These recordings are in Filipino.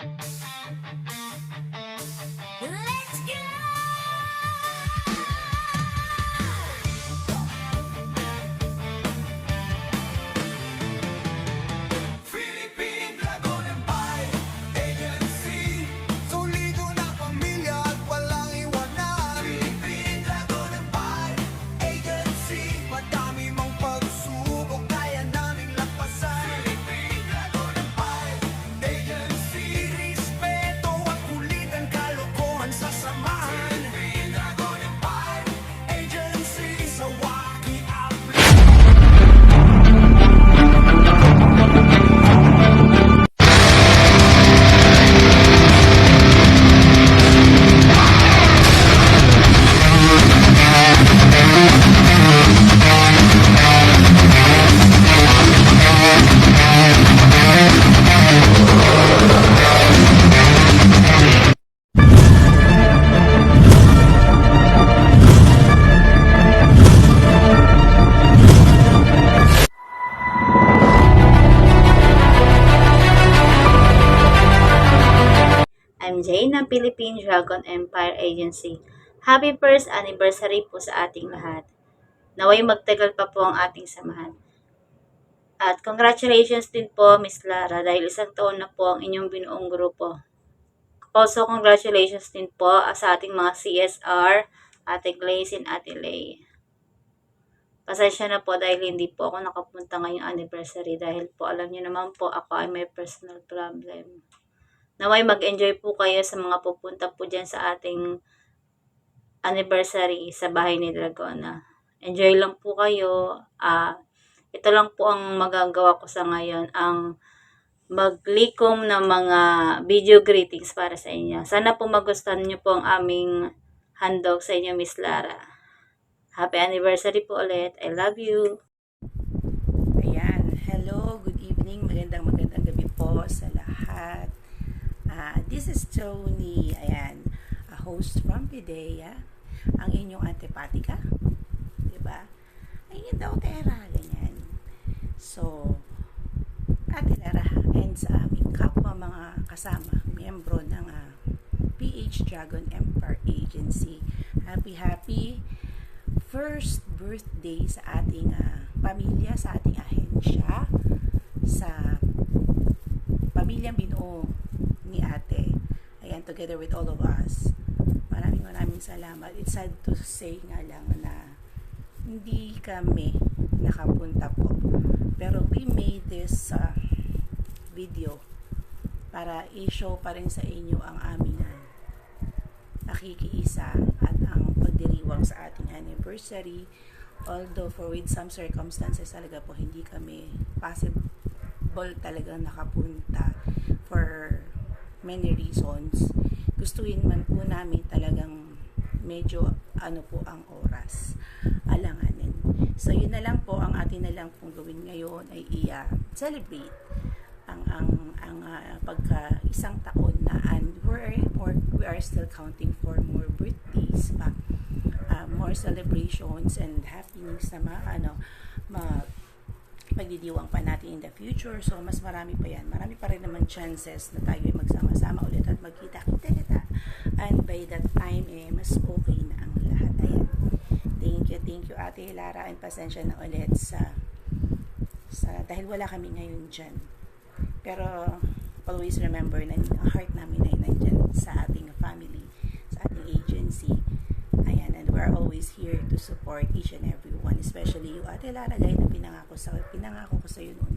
Let's go! Philippine Dragon Empire Agency, solido na pamilya at walang iwanan. Philippine Dragon Empire Agency, madami mong pagsubok kaya naming lampasan. Philippine Dragon Empire Agency, respeto at kulitan, kalokohan sa samahan. Philippine Dragon Empire Agency, sa waki I'm Jane ng Philippine Dragon Empire Agency. Happy first anniversary po sa ating lahat. Naway magtagal pa po ang ating samahan. At congratulations din po, Miss Lara, dahil isang taon na po ang inyong binuong grupo. Also, congratulations din po sa ating mga CSR, Ate Glaze and Ate Lay. Pasensya na po dahil hindi po ako nakapunta ngayong anniversary dahil po alam niyo naman po ako ay may personal problem. Naway mag-enjoy po kayo sa mga pupunta po dyan sa ating anniversary sa bahay ni Dragona. Enjoy lang po kayo. Ito lang po ang magagawa ko sa ngayon, ang maglikom ng mga video greetings para sa inyo. Sana po magustuhan niyo po ang aming handog sa inyo, Miss Lara. Happy anniversary po ulit. I love you. Ayan, hello, good evening, magandang gabi po sa lahat. This is Tony, ayan, a host from Pidea, ang inyong antipatika, diba? Ayun daw, Tera, ganyan. So, Ate Lara, and sa aming kapwa mga kasama, miyembro ng PH Dragon Empire Agency, happy first birthday sa ating pamilya, sa ating ahensya, sa pamilyang binuo ni Ate. Ayan, together with all of us. Maraming salamat. It's sad to say nga lang na hindi kami nakapunta po. Pero we made this video para i-show pa rin sa inyo ang aming nakikiisa at ang pagdiriwang sa ating anniversary. Although with some circumstances talaga po hindi kami possible talagang nakapunta for many reasons. Gustuin man po namin talagang medyo po ang oras alanganin. So yun na lang po, ang atin na lang pong gawin ngayon ay i-celebrate ang pagka isang taon na, and we are still counting for more birthdays pa, more celebrations and happenings na magdidiwang pa natin in the future. So mas marami pa yan, marami pa rin naman chances na tayo ay magsama-sama ulit at magkita-kita, and by that time mas okay na ang lahat. Ayan, thank you Ate Lara, and pasensya na ulit sa dahil wala kami ngayon dyan, pero always remember na ang heart namin ay nandyan sa ating family, sa ating agency. Ayan, and we're always here to support each and every one, especially you, Ate Lara, gaya na pinangako ko sa iyo noon.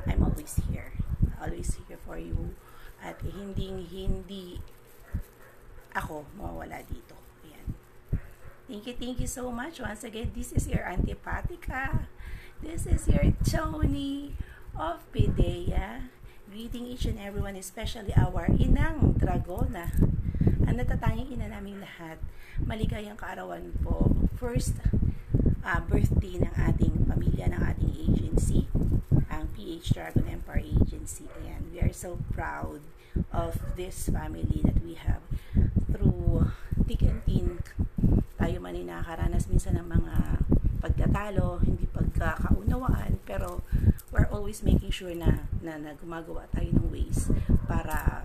I'm always here for you, at hindi ako mawawala dito. Ayan. Thank you so much once again. This is your Antipatica. This is your Tony of Pidea, greeting each and everyone, especially our Inang Dragona, ang natatanging ina naming lahat. Maligayang kaarawan po. First birthday ng ating pamilya, ng ating agency, ang PH Dragon Empire Agency. Ayan, we are so proud of this family that we have. Through thick and thin, tayo man ay nakakaranas minsan ng mga pagtatalo, hindi pagkakaunawaan, pero we're always making sure na gumagawa tayo ng ways para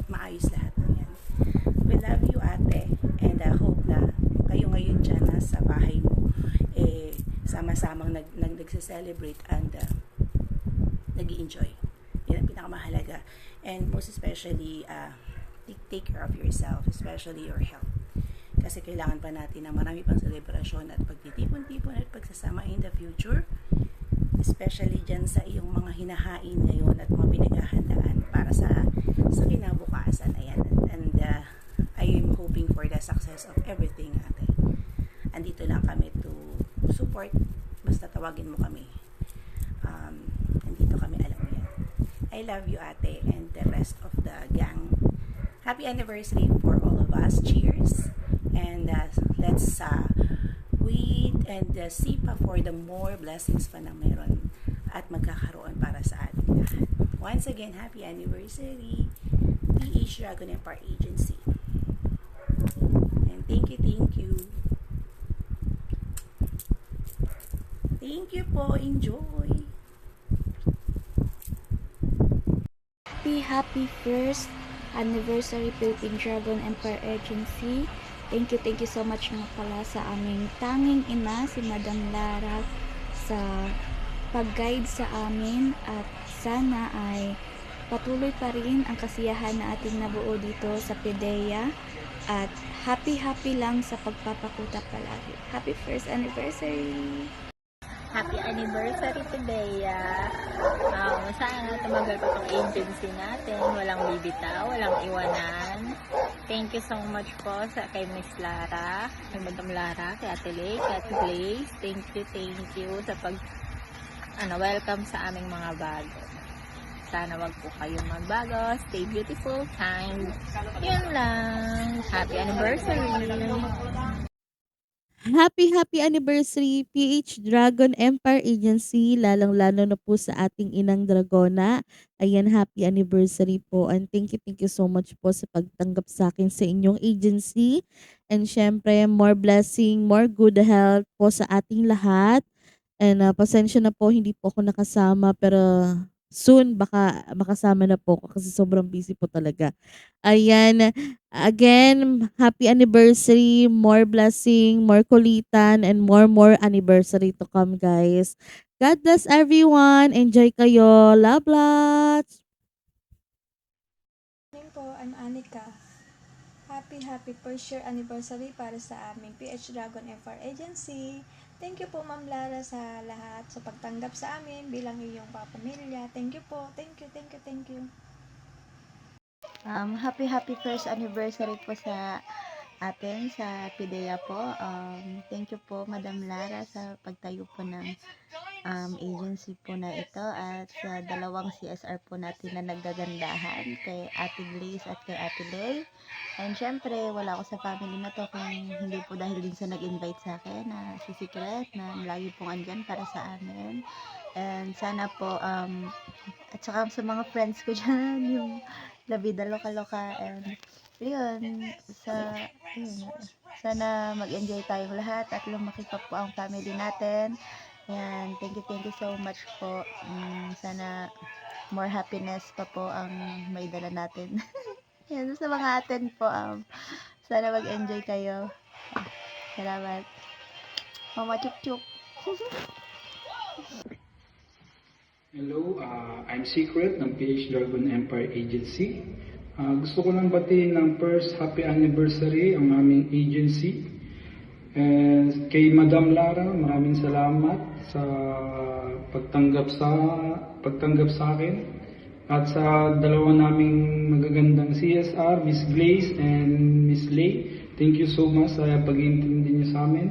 maayos lahat ng yan. We love you, ate, and I hope na kayo ngayon dyan sa bahay mo, sama-samang nagse-celebrate and nag-i-enjoy. Yan ang pinakamahalaga. And most especially, take care of yourself, especially your health. Kasi kailangan pa natin ng marami pang selebrasyon at pagtitipon-tipon at pagsasama in the future, especially dyan sa iyong mga hinahain ngayon at mga pinaghahandaan para sa kinabukasan. Ayan. And I am hoping for the success of everything, ate. Andito lang kami to support. Basta tawagin mo kami. Andito kami, alam mo yan. I love you, ate, and the rest of the gang. Happy anniversary for all of us. Cheers. And let's wait and see pa for the more blessings pa na meron at magkakaroon para sa ating lahat. Once again, happy anniversary, PH Dragon Empire Agency. And thank you, thank you. Thank you po, enjoy. Happy first anniversary Philippine Dragon Empire Agency. Thank you so much nga pala sa aming tanging ina, si Madam Lara, sa pag-guide sa amin, at sana ay patuloy pa rin ang kasiyahan na ating nabuo dito sa PDEA, at happy lang sa pagpapakuta palagi. Happy first anniversary! Happy anniversary today. Sana tumagal pa tong agency natin. Walang bibitaw, walang iwanan. Thank you so much po kay Miss Lara, kay Madam Lara, kay Ate Lay, kay Ate Blaze. Thank you sa welcome sa aming mga bago. Sana wag po kayong magbago. Stay beautiful, kind. Yun lang. Happy anniversary. Happy anniversary PH Dragon Empire Agency, lalang-lalo na po sa ating inang Dragona. Ayan, happy anniversary po, and thank you so much po sa pagtanggap sa akin sa inyong agency. And syempre, more blessing, more good health po sa ating lahat. And pasensya na po, hindi po ako nakasama, pero soon baka makasama na po ako kasi sobrang busy po talaga. Ayan, again, happy anniversary, more blessing, more kulitan, and more anniversary to come, guys. God bless everyone. Enjoy kayo. Love lots. Morning po, I'm Anika. Happy first year anniversary para sa aming PH Dragon Empire Agency. Thank you po, Ma'am Lara, sa lahat, sa pagtanggap sa amin bilang iyong kapamilya. Thank you po. Thank you. Happy first anniversary po sa atin sa PDEA po. Thank you po, Madam Lara, sa pagtayo po ng agency po na ito, at sa dalawang CSR po natin na naggagandahan, kay Ate Blaze at kay Ate Lay. And syempre, wala ako sa family na to kung hindi po dahil din sa nag-invite sa akin na si Secret, na lagi pong andyan para sa amin. And sana po, at saka sa mga friends ko dyan, yung La Vida Loka-Loka, and yun, sana mag-enjoy tayong lahat at lumaki pa po ang family natin. Ayan, thank you so much po. Sana more happiness pa po ang may dala natin. Yan, sa mga atin po, sana mag-enjoy kayo. Salamat. Mama Chuk. Hello, I'm Secret ng PH Dragon Empire Agency. Gusto ko lang batiin ng first happy anniversary ang aming agency. And kay Madam Lara, maraming salamat sa pagtanggap sa akin. At sa dalawa naming magagandang CSR, Miss Blaze and Miss Lay. Thank you so much sa pag-iintindi niyo sa amin.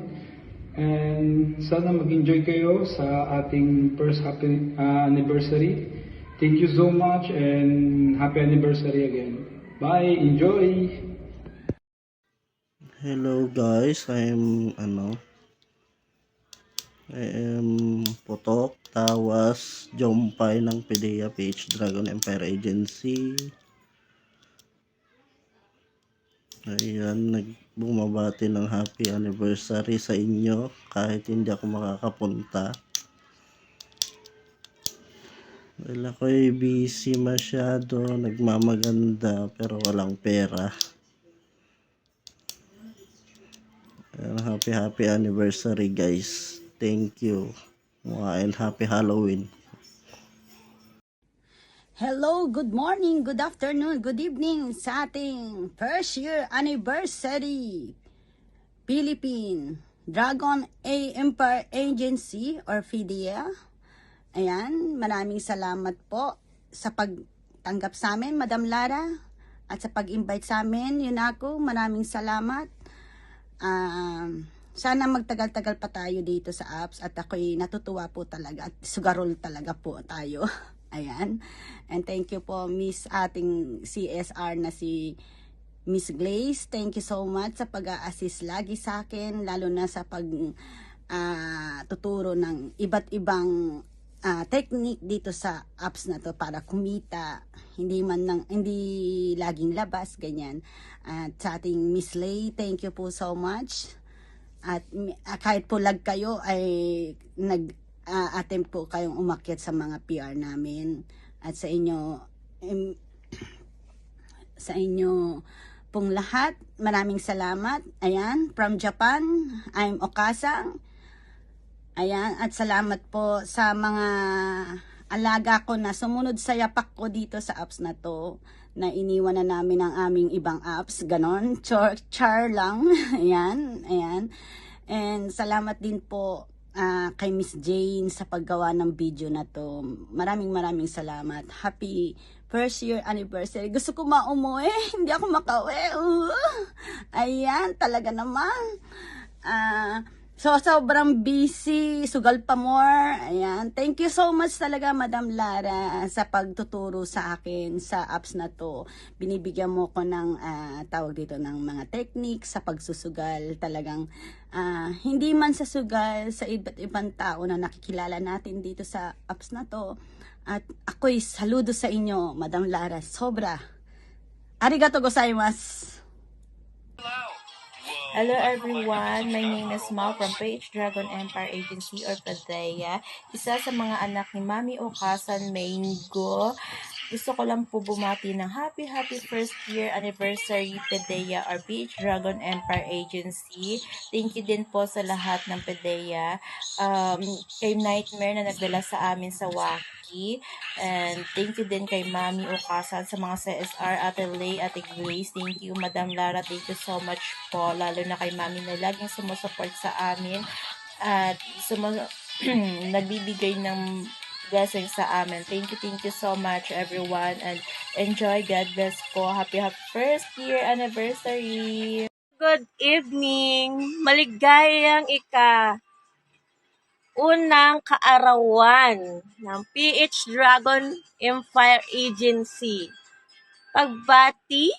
And sana mag-enjoy kayo sa ating first happy anniversary. Thank you so much and happy anniversary again. Bye, enjoy. Hello guys, I am Potok Tawas Jompay ng PDEA PH Dragon Empire Agency. Ayan, nagbumabati ng happy anniversary sa inyo kahit hindi ako makakapunta. Well, ako'y busy masyado, nagmamaganda, pero walang pera. Ayan, happy anniversary guys. Thank you. And happy Halloween. Hello, good morning, good afternoon, good evening sa ating first year anniversary Philippine Dragon Empire Agency or FIDEA. Ayan, maraming salamat po sa pagtanggap sa amin, Madam Lara, at sa pag-invite sa amin, Yunako, maraming salamat. Sana magtagal-tagal pa tayo dito sa apps at ako'y natutuwa po talaga at sugarol talaga po tayo. Ayan. And thank you po Miss ating CSR na si Miss Glaze. Thank you so much sa pag-assist lagi sa akin, lalo na sa tuturo ng iba't ibang technique dito sa apps na to para kumita, hindi laging labas, ganyan. At sa ating Miss Lay, thank you po so much. At kahit po lag kayo ay attempt po kayong umakyat sa mga PR namin. At sa inyo pong lahat, maraming salamat. Ayan, from Japan, I'm Okasang. Ayan, at salamat po sa mga alaga ko na sumunod sa yapak ko dito sa apps na to, na iniwan na namin ang aming ibang apps, ganon, char lang. Ayan. And salamat din po kay Miss Jane sa paggawa ng video na to. Maraming salamat. Happy first year anniversary. Gusto ko maumuwi, hindi ako makauwi. Ayan, talaga naman. So, sobrang busy, sugal pa more. Ayan. Thank you so much talaga, Madam Lara, sa pagtuturo sa akin sa apps na to. Binibigyan mo ko ng tawag dito ng mga techniques sa pagsusugal. Talagang hindi man sa sugal, sa iba't ibang tao na nakikilala natin dito sa apps na to. At ako'y saludo sa inyo, Madam Lara. Sobra. Arigato gozaimasu. Hello everyone, my name is Mal from PH Dragon Empire Agency or PDEA, isa sa mga anak ni Mami Okasan Mango. Gusto ko lang po bumati ng happy first year anniversary PDEA or PH Dragon Empire Agency. Thank you din po sa lahat ng PDEA. Kay Nightmare na nagdala sa amin sa Waki. And thank you din kay Mami Okasan sa mga CSR, Ate Lay, Ate Grace. Thank you, Madam Lara. Thank you so much po. Lalo na kay Mami na laging sumusupport sa amin at nagbibigay ng blessing sa amin. Thank you so much everyone and enjoy. God bless po. Happy first year anniversary. Good evening. Maligayang unang kaarawan ng PH Dragon Empire Agency. Pagbati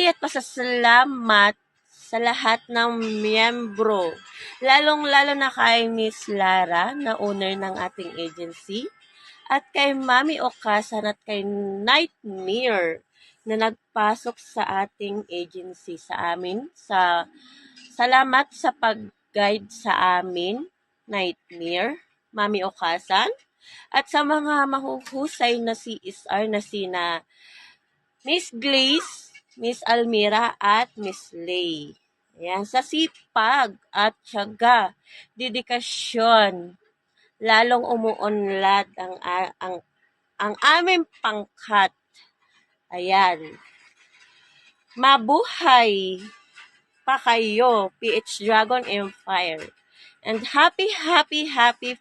at pasasalamat sa lahat ng miyembro, lalong-lalo na kay Miss Lara na owner ng ating agency, at kay Mami Okasan at kay Nightmare na nagpasok sa ating agency sa amin. Salamat sa pag-guide sa amin, Nightmare, Mami Okasan, at sa mga mahuhusay na CSR na sina Miss Glaze, Miss Almira, at Miss Lay. Ayan, sa sipag at tiyaga, dedikasyon, lalong umuunlad ang aming pangkat. Ayan. Mabuhay pa kayo, PH Dragon Empire. And happy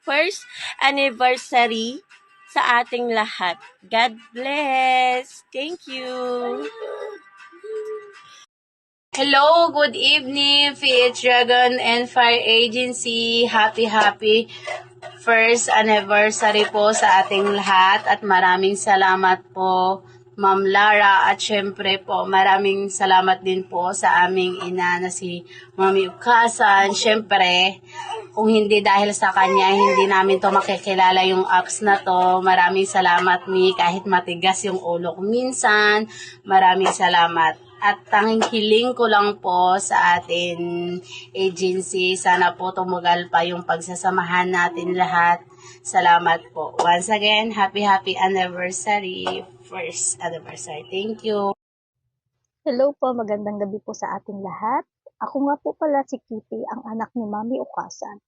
first anniversary sa ating lahat. God bless. Thank you. Hello, good evening, PH Dragon Empire Agency. Happy first anniversary po sa ating lahat at maraming salamat po, Ma'am Lara, at syempre po maraming salamat din po sa aming ina na si Mami Okasan. Syempre, kung hindi dahil sa kanya, hindi namin to makikilala yung apps na to. Maraming salamat, Mi, kahit matigas yung ulo ko minsan. Maraming salamat. At tanging hiling ko lang po sa ating agency, sana po tumugal pa yung pagsasamahan natin lahat. Salamat po. Once again, happy anniversary. First anniversary. Thank you. Hello po, magandang gabi po sa ating lahat. Ako nga po pala si Kitty, ang anak ni Mami Ukasan.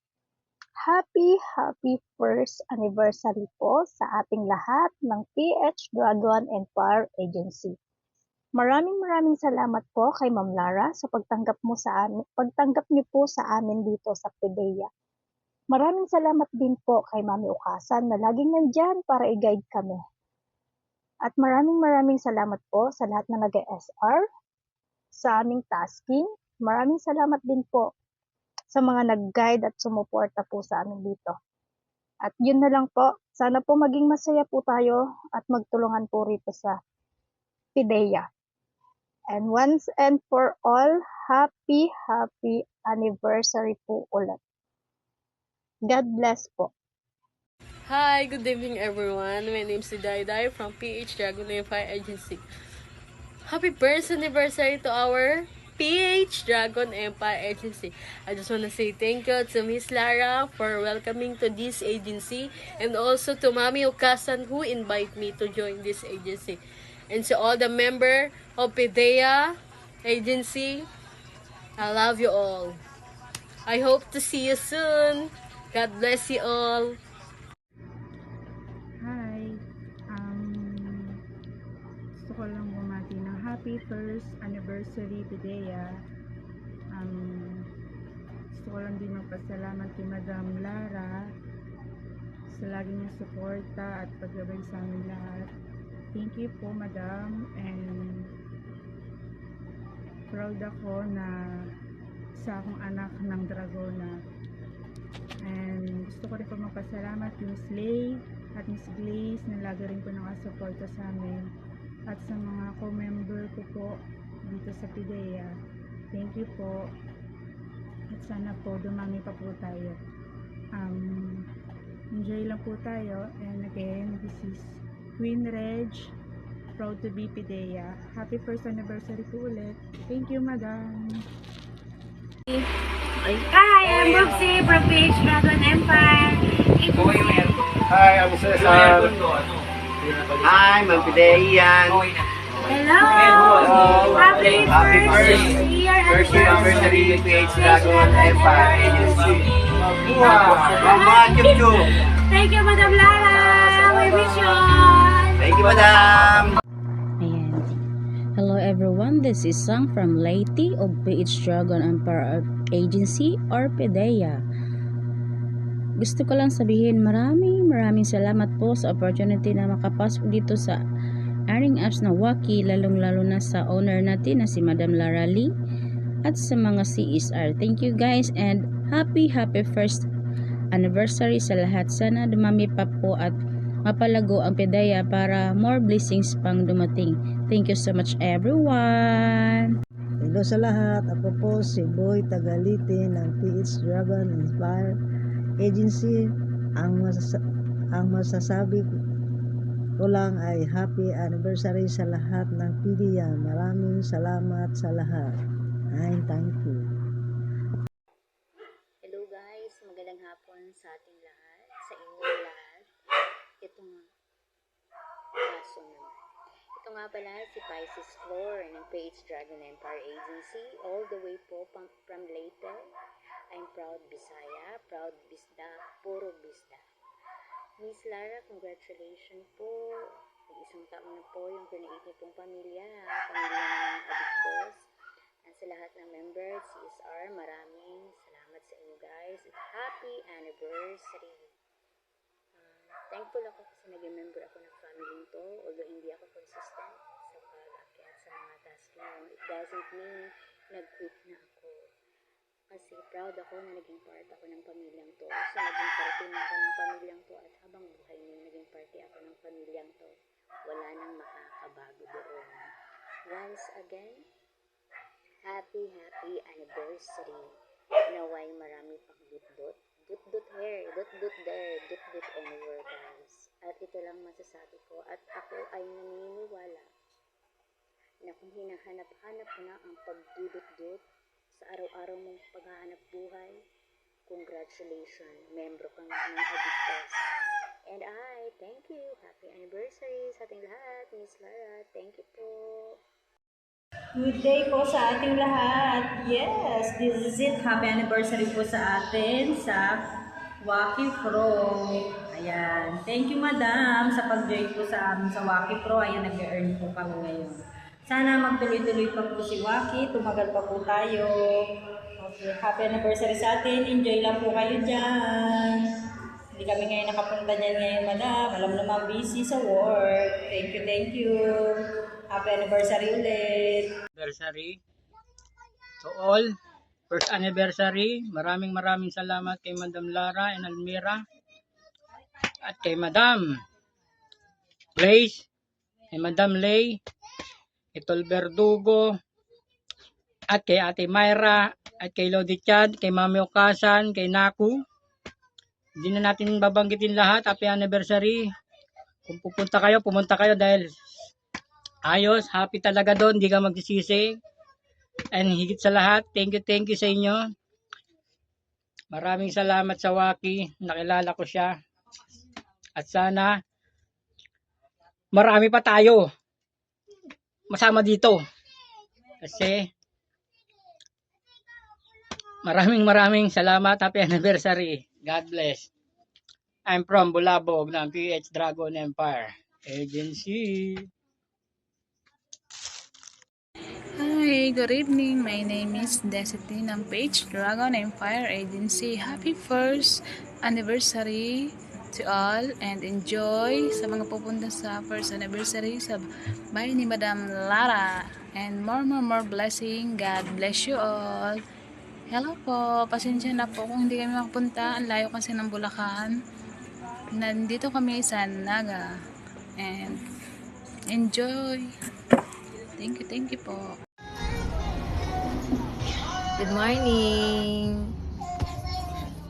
Happy first anniversary po sa ating lahat ng PH Dragon Empire Agency. Maraming salamat po kay Ma'am Lara sa pagtanggap niyo po sa amin dito sa PDEA. Maraming salamat din po kay Mami Ukasan na laging nandyan para i-guide kami. At maraming salamat po sa lahat na nag-SR, sa aming tasking. Maraming salamat din po sa mga nag-guide at sumuporta po sa amin dito. At yun na lang po, sana po maging masaya po tayo at magtulungan po rito sa PDEA. And once and for all, happy anniversary po ulit. God bless po. Hi, good evening everyone. My name is Dai from PH Dragon Empire Agency. Happy first anniversary to our PH Dragon Empire Agency. I just want to say thank you to Miss Lara for welcoming to this agency, and also to Mami Ukasan who invite me to join this agency. And to all the member of PDEA agency, I love you all. I hope to see you soon. God bless you all. Hi, gusto ko lang bumati ng happy first anniversary PDEA. Gusto ko lang din magpasalamat kay Madam Lara sa lagi niyang suporta at paggabay sa amin lahat. Thank you po, Madam, and proud ako na isa akong anak ng Dragona. And gusto ko rin po magpasalamat kay Miss Lay at Miss Glaze na lagi rin po nakasuporta sa amin, at sa mga co-member ko po dito sa PDEA. Thank you po, at sana po dumami pa po tayo. Enjoy lang po tayo. And again, this is Queen Reg, proud to be PDEA. Happy first anniversary po ulit. Thank you, Madam. Hi, I'm Bubsy from PH Dragon Empire. Hi, I'm Cesar. Hi, Ma'am Pideyan. Hello! Happy first year anniversary PH Dragon Empire Agency. Mama, Thank you, Madam Lara. We wish you all. Thank you, Madam. Ayan. Hello everyone, this is Sang from Leyte of PH Dragon Empire Agency or PDEA. Gusto ko lang sabihin maraming salamat po sa opportunity na makapasok dito sa earning apps na Waki, lalong-lalo na sa owner natin na si Madam Lara Lee at sa mga CSR. Thank you guys, and happy first anniversary sa lahat. Sana dumami pa po at mapalago ang PDEA para more blessings pang dumating. Thank you so much everyone. Hello sa lahat. Ako po si Boy Tagalite ng PH Dragon Empire Agency. Ang masasabi ko lang ay happy anniversary sa lahat ng PDEA. Maraming salamat sa lahat. And thank you. Hello guys, magandang hapon sa ating lahat, sa inyong lahat. Ito nga pala si Pisces Floor ng PH Dragon Empire Agency, all the way po from Leyte. I'm proud Bisaya, proud Bisda, puro Bisda. Miss Lara, congratulations po. Isang taon na po yung create niyo pong pamilya ng Adictos. At sa lahat ng members, CSR, maraming salamat sa inyo guys. Happy anniversary! Thankful ako kasi naging member ako ng family to, although hindi ako consistent sa pag-akyat sa mga tasking. It doesn't mean nag-quit na ako. Kasi proud ako na naging part ako ng pamilyang to. So naging parte na ako ng pamilyang to, at habang buhay niyo naging parte ako ng pamilyang to. Wala nang makakabago doon. Once again, happy anniversary. Naway marami pang dut-dut. Dut-dut here, dut-dut there, dut-dut anywhere guys. At ito lang masasabi ko, at ako ay naniniwala na kung hinahanap-hanap na ang pagdudut-dut sa araw-araw mong paghahanap buhay, Congratulations, membro kang ng Addictos. And thank you. Happy anniversary sa ating lahat. Miss Lara, thank you po. Good day po sa ating lahat. Yes, this is it. Happy anniversary po sa atin sa Waki Pro. Ayan. Thank you, madam, sa pag-join po sa amin sa Waki Pro. Ayan, nag-earn po kami ngayon. Sana magtuloy-tuloy pa po si Waki. Tumagal pa po tayo. Okay, happy anniversary sa atin. Enjoy lang po kayo dyan. Hindi kami ngayon nakapunta dyan ngayon, madam. Alam naman, busy sa work. Thank you, thank you. Happy anniversary ulit. Anniversary to all. First anniversary. Maraming salamat kay Madam Lara and Almira. At kay Madam Grace, kay Madam Lay, kay Tol Verdugo, at kay Ate Myra, at kay Lodi Chad, kay Mami Okasan, kay Naku. Hindi na natin babanggitin lahat. Happy anniversary. Kung pumunta kayo dahil ayos, happy talaga doon, hindi ka magsisisi. And higit sa lahat, thank you sa inyo. Maraming salamat sa Waki, nakilala ko siya. At sana, marami pa tayo masama dito. Kasi, maraming salamat, happy anniversary. God bless. I'm from Bulabog ng PH Dragon Empire Agency. Hi, good evening. My name is Desity ng Page Dragon Empire Agency. Happy first anniversary to all and enjoy sa mga pupunta sa first anniversary sa bahay ni Madam Lara. And more blessing. God bless you all. Hello po. Pasensya na po kung hindi kami makapunta. Ang layo kasi ng Bulacan. Nandito kami sa Naga. And enjoy. Thank you po. Good morning!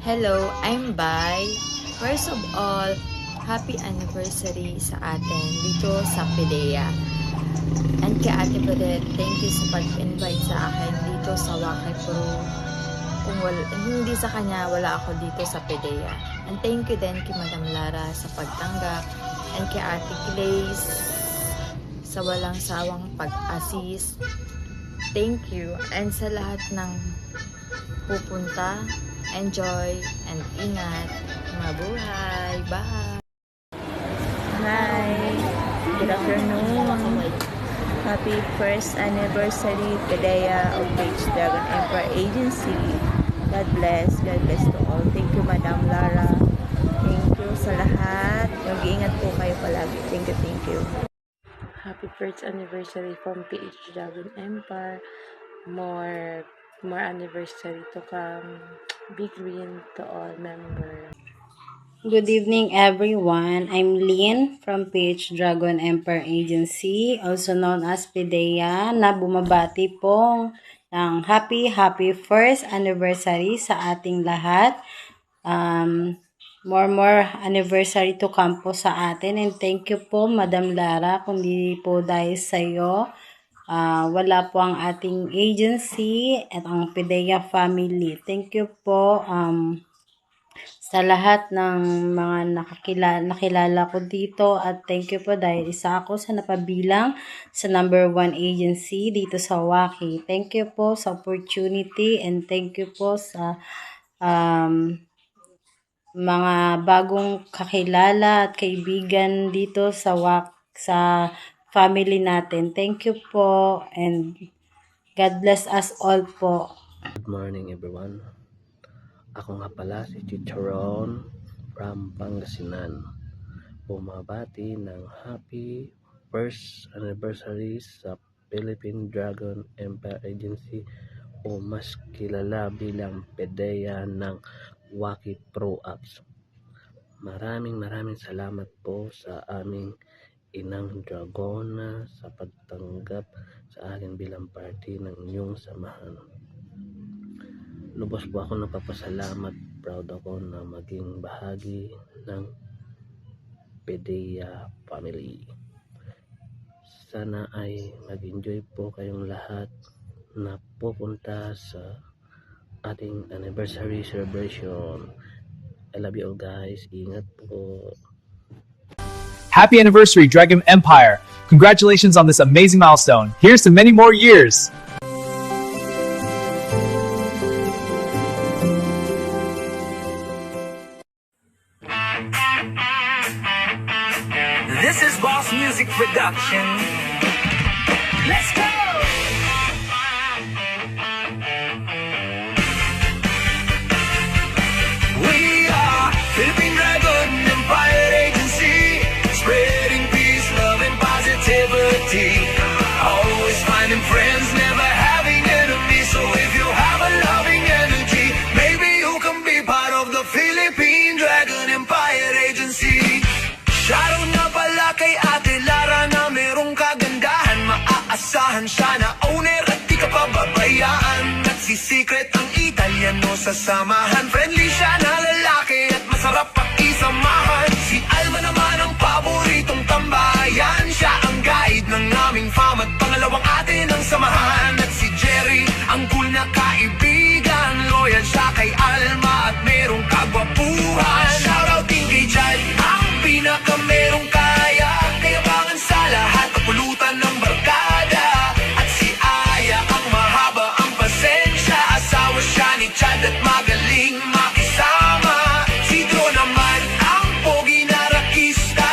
Hello, I'm Bai. First of all, happy anniversary sa atin dito sa PDEA. And kay Ate Badet, thank you sa pag-invite sa akin dito sa Waki Pro. Kung hindi sa kanya, wala ako dito sa PDEA. And thank you din kay Madam Lara sa pagtanggap. And kay Ate Glaze sa walang sawang pag-assist. Thank you. And sa lahat ng pupunta, enjoy and ingat. Mabuhay. Bye! Hi! Good afternoon! Happy first anniversary PDEA of Page Dragon Empire Agency. God bless to all. Thank you, Madam Lara. Thank you sa lahat. Mag-iingat po kayo palagi. Thank you. Happy first anniversary from PH Dragon Empire. More anniversary to come. Big win to all members. Good evening, everyone. I'm Lynn from PH Dragon Empire Agency, also known as PDEA, na bumabati po ng happy first anniversary sa ating lahat. More anniversary to come po sa atin. And thank you po, Madam Lara. Kung di po dahil sa iyo, wala po ang ating agency at ang PDEA family. Thank you po sa lahat ng mga nakilala ko dito. At thank you po dahil isa ako sa napabilang sa number 1 agency dito sa Waki. Thank you po sa opportunity and thank you po sa mga bagong kakilala at kaibigan dito sa family natin. Thank you po and God bless us all po. Good morning everyone. Ako nga pala si Chicharon from Pangasinan. Bumabati ng happy first anniversary sa Philippine Dragon Empire Agency o mas kilala bilang PDEA ng Waki Pro Apps. Maraming salamat po sa aming Inang Dragona sa pagtanggap sa akin bilang party ng inyong samahan. Lubos po ako napapasalamat, proud ako na maging bahagi ng PDEA family. Sana ay mag-enjoy po kayong lahat na pupunta sa ating anniversary celebration. I love you all guys. Ingat po. Happy anniversary, Dragon Empire! Congratulations on this amazing milestone. Here's to many more years! This is Boss Music Production. Let's go! We are Philippine Dragon Empire Agency, spreading peace, love, and positivity. Always finding friends, never having enemies. So if you have a loving energy, maybe you can be part of the Philippine Dragon Empire Agency. Shoutout na pala kay Ate Lara na merong kagandahan. Maaasahan siya na owner at di ka pababayaan. At si Secret ang Italiano sa samahan. Friendly siya na lalaki at masarap pakisamahan. Si Alma naman ang paboritong tambayan. Siya ang guide ng aming fam at pangalawang ate ng samahan. At si Jerry ang cool na kaibigan. Loyal siya kay Alma at merong kagwapuhan. Shoutout din kay Jal, ang pinaka merong kaya. Kayabangan sa lahat, kapulutan ng barkada. At si Aya ang mahaba ang pasensya. Asawa siya ni Chad at magaling makisama. Si Dro naman ang pogi na rakista.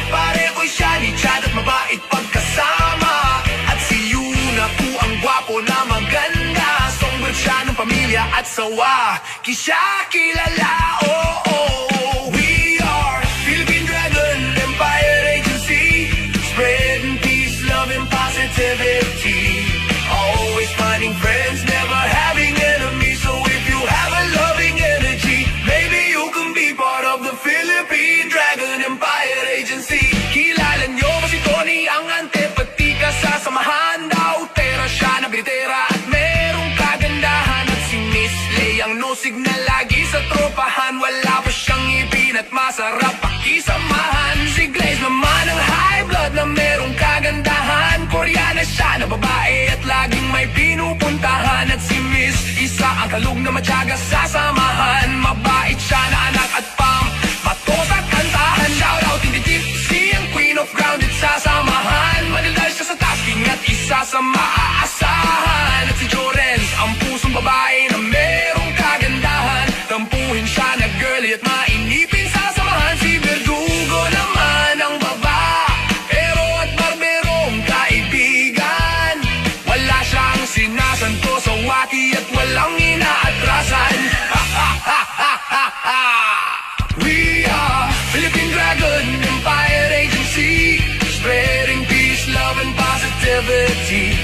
Pareho siya ni Chad at mabait pagkasama. At si Yuna po ang gwapo na maganda. Songbird siya ng pamilya at sawa. Kisya kilala, oh, oh. We are Philippine Dragon Empire Agency, spreading peace, love, and positivity. Always finding friends, never having enemies. So if you have a loving energy, maybe you can be part of the Philippine Dragon Empire Agency. Kilala nyo ba si Tony, ang antepatika sa samahan? Daw tera siya na bilitera at merong kagandahan. At si Miss Lay ang no signal lagi sa tropahan. Wala pa siyang ipin at masarap pakisamahan. Si Glaze naman ang high blood na merong kagandahan. Koreana siya na babae at laging may pinupuntahan. At si Miss Isa ang kalug na matyaga sa samahan. Mabait siya na anak at pam patos at kantahan. Shoutout in the gypsy, ang queen of grounded sa samahan. Madaldal siya sa tasking at isa sa maaasahan. At si Jorens, ang pusong babae na merong kagandahan. Tampuhin siya na girly at mainipin sa samahan. Si Verdugo naman ang babaero at barberong kaibigan. Wala siyang sinasanto sa waki at walang inaatrasan. We are Philippine Dragon Empire Agency, spreading peace, love, and positivity.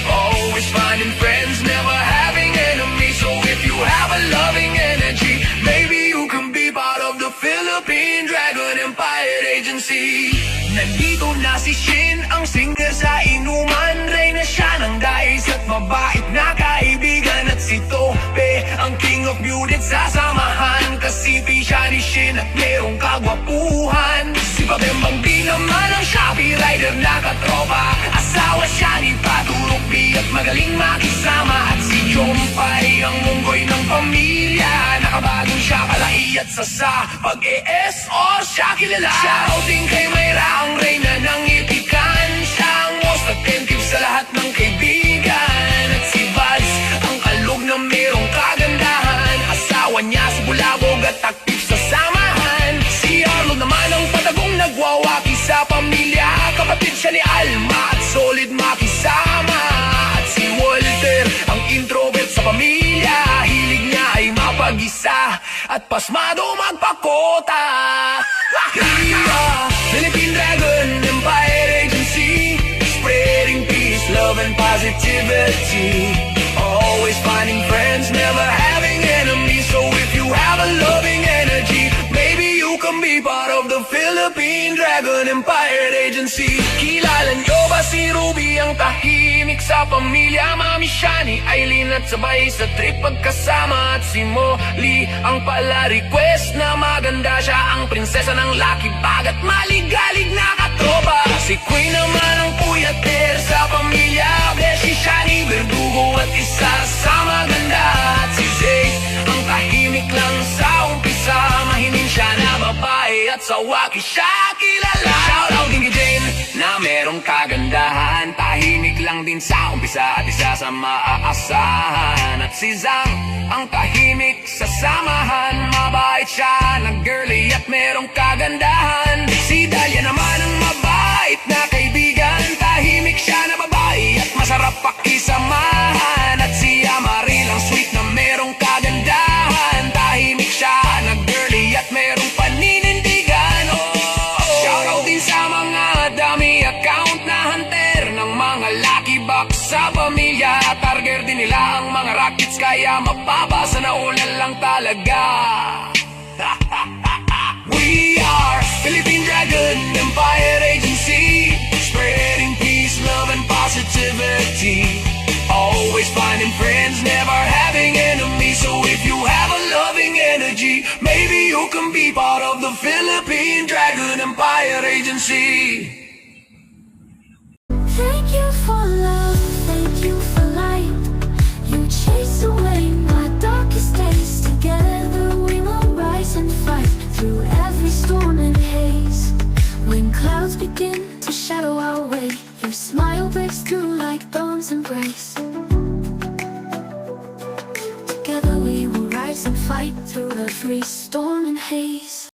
Always finding friends, never having enemies. So if you have a loving energy, maybe you can be part of the Philippine Dragon Empire Agency. Nandito na si Shin, ang singer sa inuman. Reyna siya ng dais at mabait na kaibigan. At si Tope, ang king of beauty sa samahan. Kasipi siya ni Shin at merong kagwapuhan. Si Babembang di naman ang Shopee rider na katropa. Asawa siya ni Paturok B at magaling makisama. At si Jompay, ang unggoy ng pamilya. Nakabagong siya kalai at sasa. Pag-e-SR siya kilala. Shouting kay Mayra, ang reyna ng ipikan. Siya ang most attentive sa lahat ng kaibigan. At si Vals, ang kalog na merong kagandahan. Asawa niya si Bulabog at active sa samahan. Si Arlo naman ang patagong nagwawaki sa pamilya. Kapatid siya ni Alma at solid makisama. At si Walter, ang introvert sa pamilya. Hilig niya ay mapag-isa at pasmado magpakota. Philippine Dragon Empire Agency, spreading peace, love, and positivity. Always finding friends, never having enemies. So if you have a loving energy, maybe you can be part of the Philippine Dragon Empire Agency. Kilala nyo ba si Ruby, ang tahimik sa pamilya? Mami siya ni Aileen at sabay sa trip pagkasama. At si Molly, ang pala request na maganda siya. Ang prinsesa ng Lucky Bag at maligalig na katropa. Si Queen naman ang puyater sa pamilya. Beshi siya ni Verdugo at isa sa maganda. At si Zay, at sa waki siya kilala. Shoutout din kay Jane na merong kagandahan, tahimik lang din sa umpisa at isa sa maaasahan. At si Zang ang tahimik sa samahan, mabait siya na girly at merong kagandahan. Si Dahlia naman ang mabait na kaibigan, tahimik siya na babae at masarap pakisamahan. At si Amaril ang sweet na merong kagandahan, tahimik siya na girly at merong paninindigan. Shoutout din sa mga dami account na hunter ng mga lucky box sa pamilya. Target din nila ang mga rockets kaya mababasa na ulan lang talaga. We are Philippine Dragon Empire Agency, spreading peace, love and positivity. Always finding friends, never having enemies. So if you have a loving energy, maybe you can be part of the Philippine Dragon Empire Agency. Thank you for love, thank you for light. You chase away my darkest days. Together we will rise and fight through every storm and haze. When clouds begin to shadow our way, your smile breaks through like bones embrace. Together we will rise and fight through every storm and haze.